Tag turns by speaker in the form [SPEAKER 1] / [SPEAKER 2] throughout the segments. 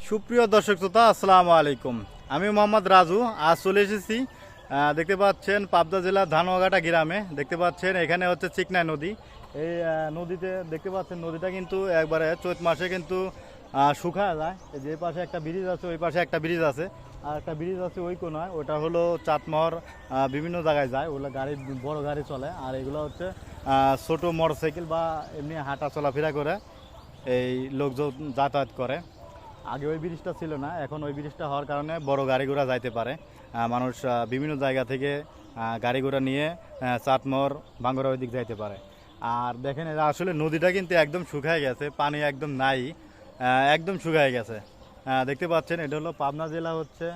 [SPEAKER 1] সুপ্রিয় দর্শক শ্রোতা, আসসালামু আলাইকুম। আমি মোহাম্মদ রাজু। আজ চলে এসেছি, দেখতে পাচ্ছেন, পাবনা জেলার ধানোয়াঘাটা গ্রামে। দেখতে পাচ্ছেন এখানে হচ্ছে চিকনাই নদী। এই নদীতে দেখতে পাচ্ছেন নদীটা কিন্তু একবারে চৈত মাসে কিন্তু শুকায় যায়। যে পাশে একটা ব্রিজ আছে, ওই পাশে একটা ব্রিজ আছে, আর একটা ব্রিজ আছে ওই কোনায়, ওটা হলো চাটমোহর। বিভিন্ন জায়গায় যায়, ওগুলো গাড়ি, বড় গাড়ি চলে। আর এগুলো হচ্ছে ছোট মোটরসাইকেল বা এমনি হাঁটা চলাফেরা করে এই লোকজন যাতায়াত করে। আগে ওই ব্রিজটা ছিল না, এখন ওই ব্রিজটা হওয়ার কারণে বড় গাড়ি ঘোড়া যাইতে পারে। মানুষ বিভিন্ন জায়গা থেকে গাড়ি ঘোড়া নিয়ে চাটমোহর ভাঙ্গরা ওই দিক যাইতে পারে। আর দেখেন, এরা আসলে নদীটা কিন্তু একদম শুকায় গেছে, পানি একদম নাই, একদম শুকায় গেছে। দেখতে পাচ্ছেন এটা হলো পাবনা জেলা হচ্ছে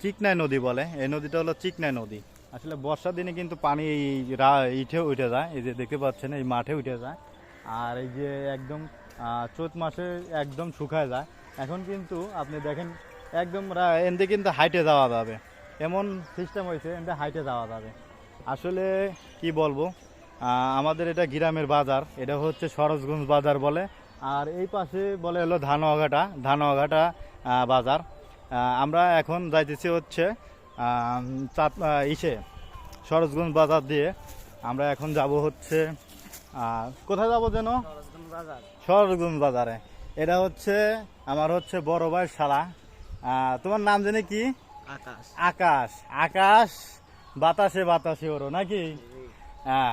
[SPEAKER 1] চিকনাই নদী বলে। এই নদীটা হলো চিকনাই নদী। আসলে বর্ষার দিনে কিন্তু পানি এই ইটে উঠে যায়, এই যে দেখতে পাচ্ছেন এই মাঠে উঠে যায়। আর এই যে একদম চৈত মাসে একদম শুকায় যায়। এখন কিন্তু আপনি দেখেন একদম এনতে কিন্তু হাইটে যাওয়া যাবে, এমন সিস্টেম হয়েছে, এনতে হাইটে যাওয়া যাবে। আসলে কি বলবো, আমাদের এটা গ্রামের বাজার, এটা হচ্ছে সরোজগঞ্জ বাজার বলে। আর এই পাশে বলে হলো ধানোয়াঘাটা বাজার। আমরা এখন যাইতেছি হচ্ছে ইসে সরোজগঞ্জ বাজার দিয়ে। আমরা এখন যাব হচ্ছে কোথায় যাব যেন, সরোজগঞ্জ বাজারে। এটা হচ্ছে আমার হচ্ছে বড় ভাই শালা। তোমার নাম জানি কি?
[SPEAKER 2] আকাশ।
[SPEAKER 1] আকাশ। আকাশ বাতাসে বাতাসে ওরো নাকি? হ্যাঁ,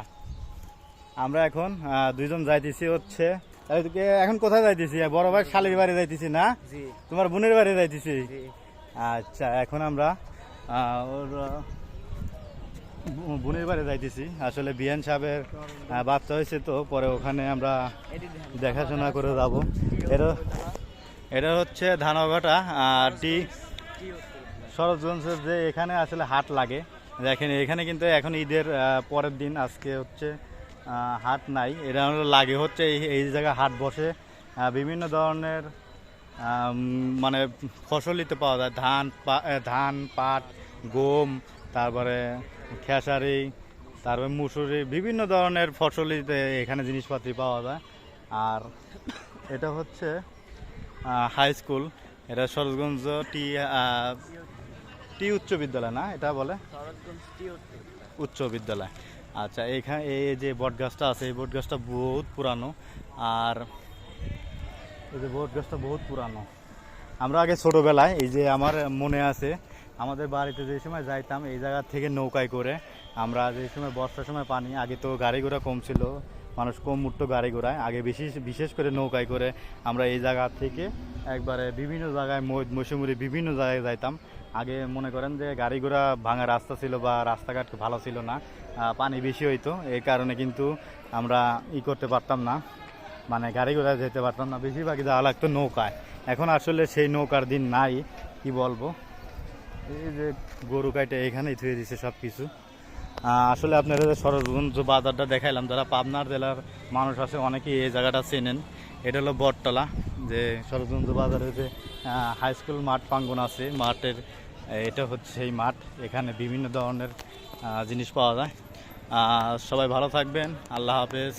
[SPEAKER 1] আমরা এখন দুইজন যাইতেছি হচ্ছে। এখন কোথায় যাইতেছি? বড় ভাই শালির বাড়ি যাইতেছি না? তোমার বোনের বাড়ি যাইতেছি। আচ্ছা, এখন আমরা ওর বোনের বাড়ি যাইতেছি। আসলে বিয়ান সাহেবের বাচ্চা হয়েছে, তো পরে ওখানে আমরা দেখাশোনা করে যাব। এটা হচ্ছে ধানোয়াঘাটা সরোজগঞ্জের যে এখানে আসলে হাট লাগে। দেখেন এখানে কিন্তু এখন ঈদের পরের দিন, আজকে হচ্ছে হাট নাই। এটা লাগে হচ্ছে এই জায়গায় হাট বসে। বিভিন্ন ধরনের মানে ফসলিতে পাওয়া যায়, ধান, পাট, গম, তারপরে খেসারি, তারপরে মুসুরি, বিভিন্ন ধরনের ফসলিতে এখানে জিনিসপাতি পাওয়া যায়। আর এটা হচ্ছে হাই স্কুল, এটা সরোজগঞ্জ টি উচ্চ বিদ্যালয় না, এটা বলে উচ্চ বিদ্যালয়। আচ্ছা, এখানে এই যে বট গাছটা আছে, এই বট গাছটা বহুত পুরানো। আর এই যে বট গাছটা বহুত পুরানো। আমরা আগে ছোটোবেলায়, এই যে আমার মনে আছে, আমাদের বাড়িতে যে সময় যাইতাম এই জায়গা থেকে নৌকায় করে, আমরা যে সময় বর্ষার সময় পানি, আগে তো গাড়ি ঘোড়া কম ছিল, মানুষ কম উঠতো গাড়ি ঘোড়ায়, আগে বিশেষ করে নৌকায় করে আমরা এই জায়গা থেকে একবারে বিভিন্ন জায়গায় মৌসুমুরি বিভিন্ন জায়গায় যাইতাম। আগে মনে করেন যে গাড়ি ঘোড়া ভাঙা রাস্তা ছিল বা রাস্তাঘাট ভালো ছিল না, পানি বেশি হইতো, এই কারণে কিন্তু আমরা করতে পারতাম না, মানে গাড়ি ঘোড়ায় যেতে পারতাম না, বেশিরভাগই যাওয়া লাগতো নৌকায়। এখন আসলে সেই নৌকার দিন নাই, কি বলবো। এই যে গরু কাইটে এখানেই থুয়ে দিছে সব কিছু। আসলে আপনারা সরোজগঞ্জ বাজারটা দেখাইলাম, যারা পাবনার জেলার মানুষ আছে অনেকেই এই জায়গাটা চেনেন। এটা হলো বটতলা, যে সরোজগঞ্জ বাজারে যে হাই স্কুল মাঠ প্রাঙ্গণ আছে, মাঠের এটা হচ্ছে সেই মাঠ। এখানে বিভিন্ন ধরনের জিনিস পাওয়া যায়। সবাই ভালো থাকবেন, আল্লাহ হাফেজ।